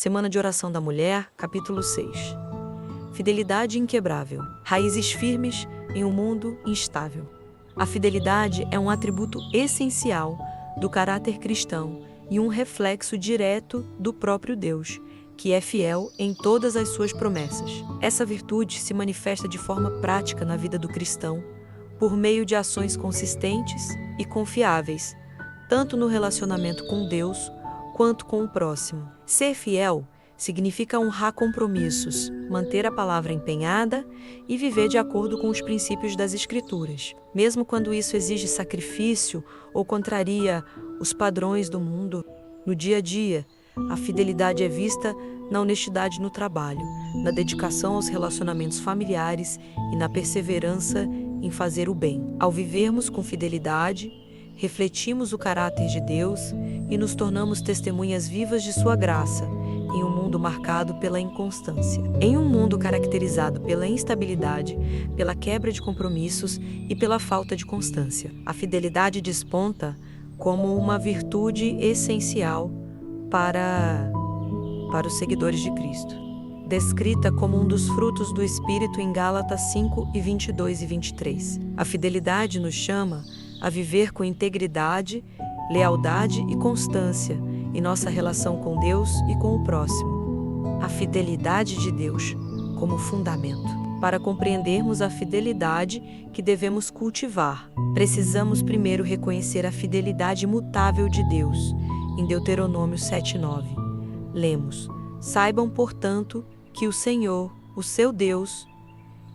Semana de Oração da Mulher, capítulo 6. Fidelidade inquebrável. Raízes firmes em um mundo instável. A fidelidade é um atributo essencial do caráter cristão e um reflexo direto do próprio Deus, que é fiel em todas as suas promessas. Essa virtude se manifesta de forma prática na vida do cristão, por meio de ações consistentes e confiáveis, tanto no relacionamento com Deus quanto com o próximo. Ser fiel significa honrar compromissos, manter a palavra empenhada e viver de acordo com os princípios das Escrituras, mesmo quando isso exige sacrifício ou contraria os padrões do mundo. No dia a dia, a fidelidade é vista na honestidade no trabalho, na dedicação aos relacionamentos familiares e na perseverança em fazer o bem. Ao vivermos com fidelidade, refletimos o caráter de Deus e nos tornamos testemunhas vivas de sua graça, em um mundo marcado pela inconstância. Em um mundo caracterizado pela instabilidade, pela quebra de compromissos e pela falta de constância, a fidelidade desponta como uma virtude essencial para os seguidores de Cristo. Descrita como um dos frutos do Espírito em Gálatas 5, 22 e 23. A fidelidade nos chama a viver com integridade, lealdade e constância em nossa relação com Deus e com o próximo. A fidelidade de Deus como fundamento. Para compreendermos a fidelidade que devemos cultivar, precisamos primeiro reconhecer a fidelidade imutável de Deus, em Deuteronômio 7:9. Lemos: saibam, portanto, que o Senhor, o seu Deus,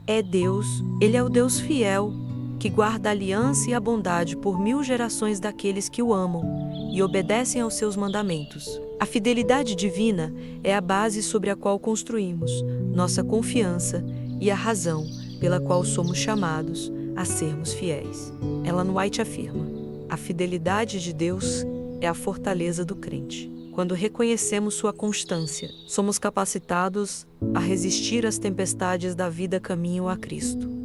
é Deus, Ele é o Deus fiel, que guarda a aliança e a bondade por 1000 gerações daqueles que o amam e obedecem aos seus mandamentos. A fidelidade divina é a base sobre a qual construímos nossa confiança e a razão pela qual somos chamados a sermos fiéis. Ellen White afirma: a fidelidade de Deus é a fortaleza do crente. Quando reconhecemos sua constância, somos capacitados a resistir às tempestades da vida caminho a Cristo.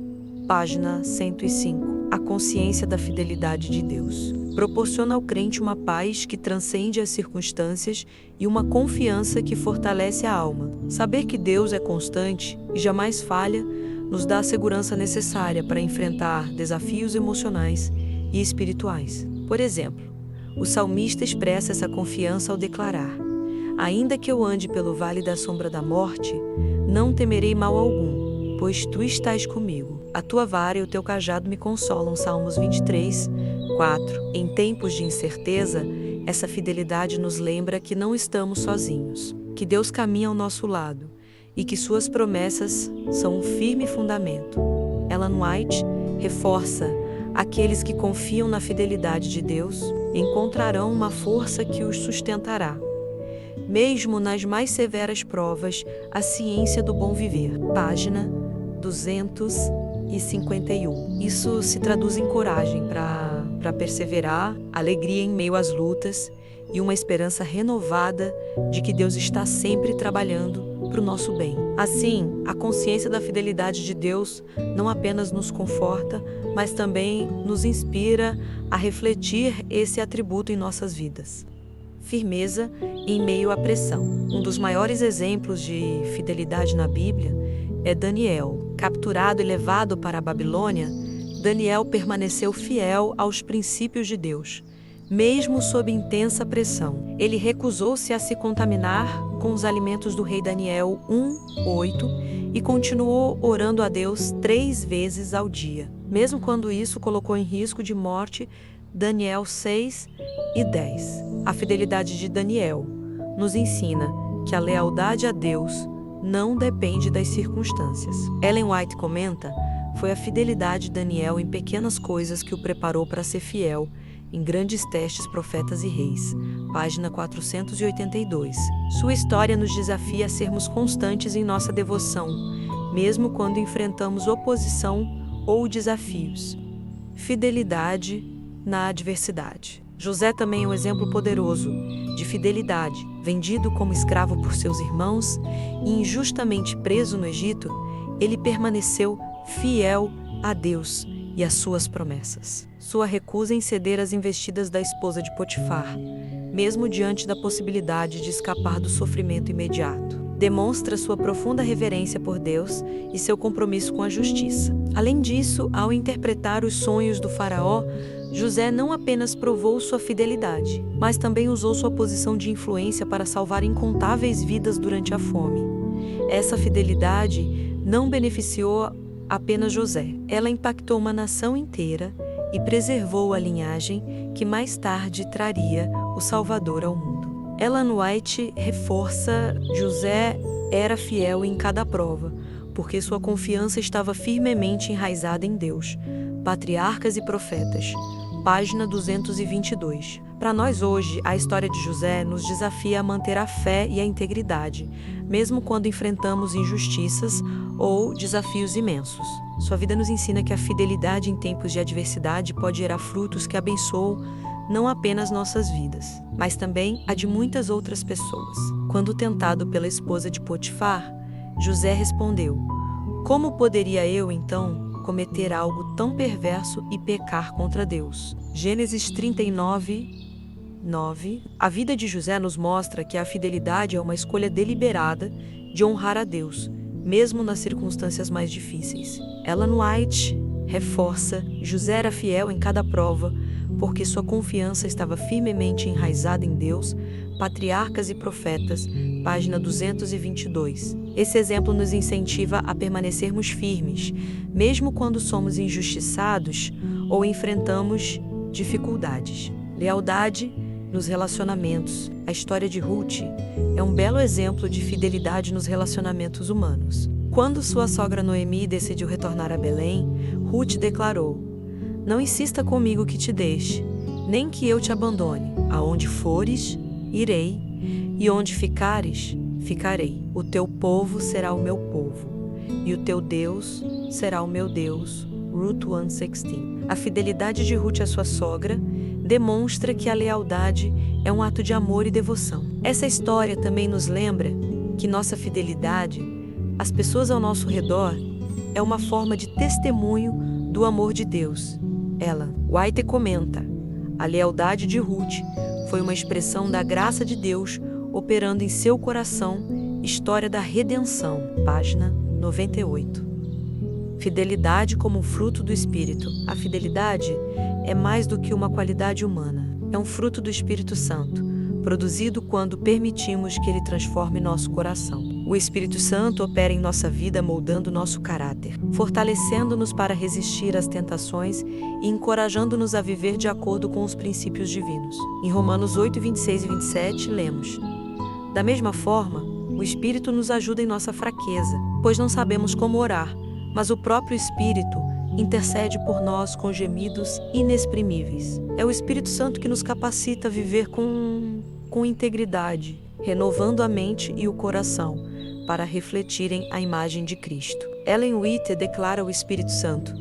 Página 105. A consciência da fidelidade de Deus proporciona ao crente uma paz que transcende as circunstâncias e uma confiança que fortalece a alma. Saber que Deus é constante e jamais falha nos dá a segurança necessária para enfrentar desafios emocionais e espirituais. Por exemplo, o salmista expressa essa confiança ao declarar: ainda que eu ande pelo vale da sombra da morte, não temerei mal algum, pois tu estás comigo. A tua vara e o teu cajado me consolam. Salmos 23, 4. Em tempos de incerteza, essa fidelidade nos lembra que não estamos sozinhos, que Deus caminha ao nosso lado e que suas promessas são um firme fundamento. Ellen White reforça: aqueles que confiam na fidelidade de Deus encontrarão uma força que os sustentará. Mesmo nas mais severas provas, a ciência do bom viver. Página 251. Isso se traduz em coragem para perseverar, alegria em meio às lutas e uma esperança renovada de que Deus está sempre trabalhando para o nosso bem. Assim, a consciência da fidelidade de Deus não apenas nos conforta, mas também nos inspira a refletir esse atributo em nossas vidas. Firmeza em meio à pressão. Um dos maiores exemplos de fidelidade na Bíblia é Daniel. Capturado e levado para a Babilônia, Daniel permaneceu fiel aos princípios de Deus, mesmo sob intensa pressão. Ele recusou-se a se contaminar com os alimentos do rei Daniel 1:8 e continuou orando a Deus 3 vezes ao dia, mesmo quando isso colocou em risco de morte. Daniel 6:10. A fidelidade de Daniel nos ensina que a lealdade a Deus não depende das circunstâncias. Ellen White comenta: foi a fidelidade de Daniel em pequenas coisas que o preparou para ser fiel em grandes testes, profetas e reis. Página 482. Sua história nos desafia a sermos constantes em nossa devoção, mesmo quando enfrentamos oposição ou desafios. Fidelidade na adversidade. José também é um exemplo poderoso de fidelidade. Vendido como escravo por seus irmãos e injustamente preso no Egito, ele permaneceu fiel a Deus e às suas promessas. Sua recusa em ceder às investidas da esposa de Potifar mesmo diante da possibilidade de escapar do sofrimento imediato. Demonstra sua profunda reverência por Deus e seu compromisso com a justiça. Além disso, ao interpretar os sonhos do faraó, José não apenas provou sua fidelidade, mas também usou sua posição de influência para salvar incontáveis vidas durante a fome. Essa fidelidade não beneficiou apenas José, ela impactou uma nação inteira e preservou a linhagem que mais tarde traria o Salvador ao mundo. Ellen White reforça: José era fiel em cada prova, porque sua confiança estava firmemente enraizada em Deus. Patriarcas e Profetas, página 222. Para nós hoje, a história de José nos desafia a manter a fé e a integridade, mesmo quando enfrentamos injustiças ou desafios imensos. Sua vida nos ensina que a fidelidade em tempos de adversidade pode gerar frutos que abençoam não apenas nossas vidas, mas também a de muitas outras pessoas. Quando tentado pela esposa de Potifar, José respondeu: como poderia eu, então, cometer algo tão perverso e pecar contra Deus? Gênesis 39, 9. A vida de José nos mostra que a fidelidade é uma escolha deliberada de honrar a Deus, mesmo nas circunstâncias mais difíceis. Ellen White reforça: José era fiel em cada prova, porque sua confiança estava firmemente enraizada em Deus. Patriarcas e Profetas, página 222. Esse exemplo nos incentiva a permanecermos firmes, mesmo quando somos injustiçados ou enfrentamos dificuldades. Lealdade nos relacionamentos. A história de Ruth é um belo exemplo de fidelidade nos relacionamentos humanos. Quando sua sogra Noemi decidiu retornar a Belém, Ruth declarou: não insista comigo que te deixe, nem que eu te abandone. Aonde fores, irei, e onde ficares, ficarei. O teu povo será o meu povo, e o teu Deus será o meu Deus. Ruth 1:16. A fidelidade de Ruth à sua sogra demonstra que a lealdade é um ato de amor e devoção. Essa história também nos lembra que nossa fidelidade às pessoas ao nosso redor é uma forma de testemunho do amor de Deus. Ellen White comenta: a lealdade de Ruth foi uma expressão da graça de Deus operando em seu coração. História da redenção, página 98. Fidelidade como fruto do Espírito. A fidelidade é mais do que uma qualidade humana. É um fruto do Espírito Santo, produzido quando permitimos que ele transforme nosso coração. O Espírito Santo opera em nossa vida moldando nosso caráter, fortalecendo-nos para resistir às tentações e encorajando-nos a viver de acordo com os princípios divinos. Em Romanos 8, 26 e 27, lemos: da mesma forma, o Espírito nos ajuda em nossa fraqueza, pois não sabemos como orar, mas o próprio Espírito intercede por nós com gemidos inexprimíveis. É o Espírito Santo que nos capacita a viver com integridade, renovando a mente e o coração para refletirem a imagem de Cristo. Ellen White declara o Espírito Santo: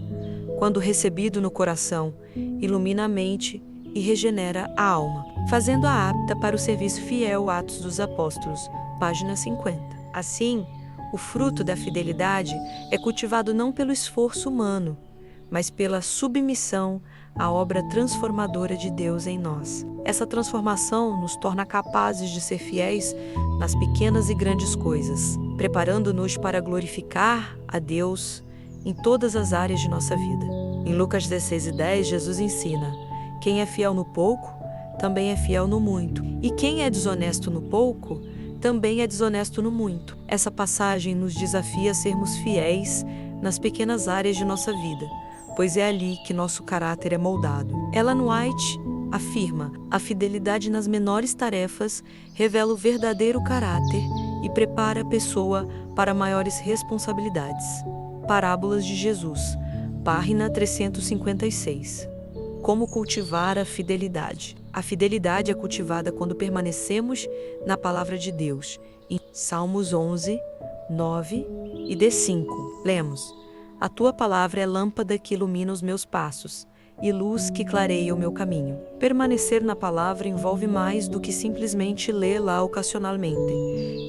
quando recebido no coração, ilumina a mente e regenera a alma, fazendo-a apta para o serviço fiel. Atos dos Apóstolos, página 50. Assim, o fruto da fidelidade é cultivado não pelo esforço humano, mas pela submissão à obra transformadora de Deus em nós. Essa transformação nos torna capazes de ser fiéis nas pequenas e grandes coisas, preparando-nos para glorificar a Deus em todas as áreas de nossa vida. Em Lucas 16:10, Jesus ensina: quem é fiel no pouco, também é fiel no muito, e quem é desonesto no pouco, também é desonesto no muito. Essa passagem nos desafia a sermos fiéis nas pequenas áreas de nossa vida, pois é ali que nosso caráter é moldado. Ellen White afirma: a fidelidade nas menores tarefas revela o verdadeiro caráter e prepara a pessoa para maiores responsabilidades. Parábolas de Jesus, página 356. Como cultivar a fidelidade? A fidelidade é cultivada quando permanecemos na palavra de Deus. Em Salmos 11, 9 e D5, lemos: a tua palavra é lâmpada que ilumina os meus passos e luz que clareia o meu caminho. Permanecer na palavra envolve mais do que simplesmente lê-la ocasionalmente.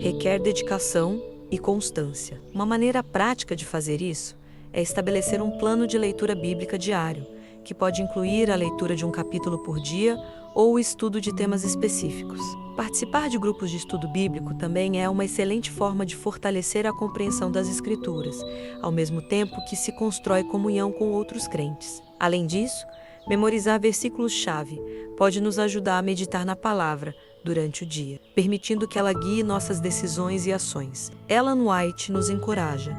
Requer dedicação e constância. Uma maneira prática de fazer isso é estabelecer um plano de leitura bíblica diário, que pode incluir a leitura de um capítulo por dia ou o estudo de temas específicos. Participar de grupos de estudo bíblico também é uma excelente forma de fortalecer a compreensão das Escrituras, ao mesmo tempo que se constrói comunhão com outros crentes. Além disso, memorizar versículos-chave pode nos ajudar a meditar na palavra durante o dia, permitindo que ela guie nossas decisões e ações. Ellen White nos encoraja.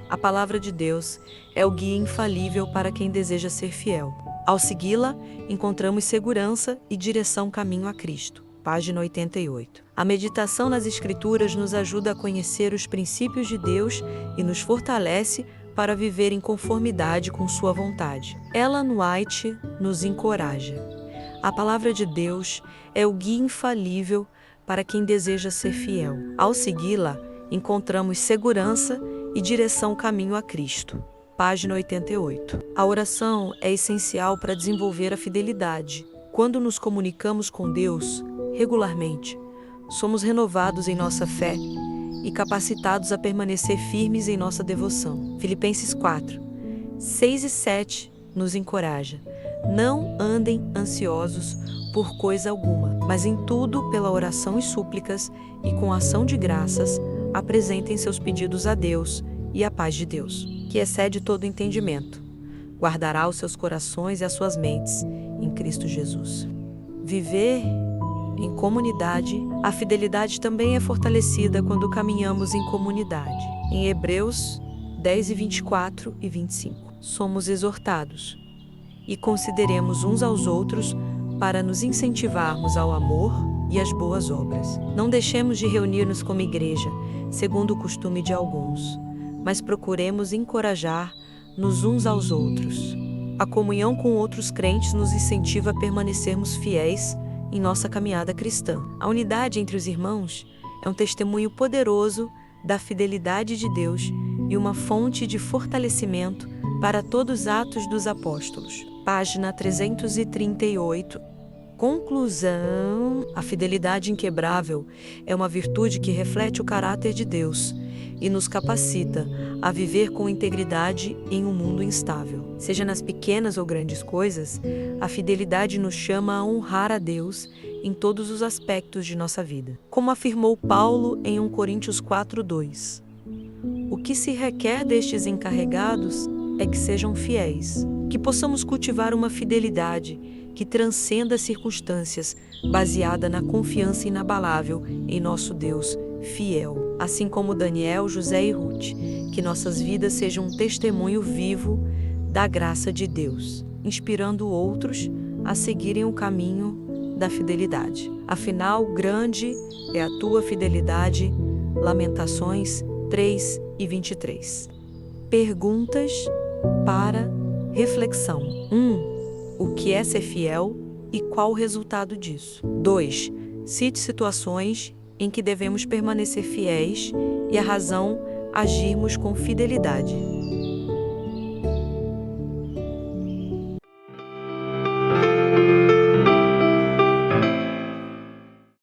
A palavra de Deus é o guia infalível para quem deseja ser fiel. Ao segui-la, encontramos segurança e direção caminho a Cristo. Página 88. A meditação nas Escrituras nos ajuda a conhecer os princípios de Deus e nos fortalece para viver em conformidade com sua vontade. Ellen White nos encoraja. A palavra de Deus é o guia infalível para quem deseja ser fiel. Ao segui-la, encontramos segurança e direção caminho a Cristo. Página 88. A oração é essencial para desenvolver a fidelidade. Quando nos comunicamos com Deus regularmente, somos renovados em nossa fé e capacitados a permanecer firmes em nossa devoção. Filipenses 4, 6 e 7 nos encoraja. Não andem ansiosos por coisa alguma, mas em tudo, pela oração e súplicas e com ação de graças, apresentem seus pedidos a Deus, e a paz de Deus, que excede todo entendimento, guardará os seus corações e as suas mentes em Cristo Jesus. Viver em comunidade, a fidelidade também é fortalecida quando caminhamos em comunidade. Em Hebreus 10 e 24 e 25, somos exortados e consideremos uns aos outros para nos incentivarmos ao amor e às boas obras. Não deixemos de reunir-nos como igreja, segundo o costume de alguns, mas procuremos encorajar-nos uns aos outros. A comunhão com outros crentes nos incentiva a permanecermos fiéis em nossa caminhada cristã. A unidade entre os irmãos é um testemunho poderoso da fidelidade de Deus e uma fonte de fortalecimento para todos os Atos dos Apóstolos. Página 338. Conclusão: a fidelidade inquebrável é uma virtude que reflete o caráter de Deus e nos capacita a viver com integridade em um mundo instável. Seja nas pequenas ou grandes coisas, a fidelidade nos chama a honrar a Deus em todos os aspectos de nossa vida. Como afirmou Paulo em 1 Coríntios 4:2, o que se requer destes encarregados é que sejam fiéis, que possamos cultivar uma fidelidade que transcenda as circunstâncias, baseada na confiança inabalável em nosso Deus fiel. Assim como Daniel, José e Ruth, que nossas vidas sejam um testemunho vivo da graça de Deus, inspirando outros a seguirem o caminho da fidelidade. Afinal, grande é a tua fidelidade. Lamentações 3 e 23. Perguntas para reflexão. 1. O que é ser fiel e qual o resultado disso? 2. Cite situações em que devemos permanecer fiéis e a razão agirmos com fidelidade.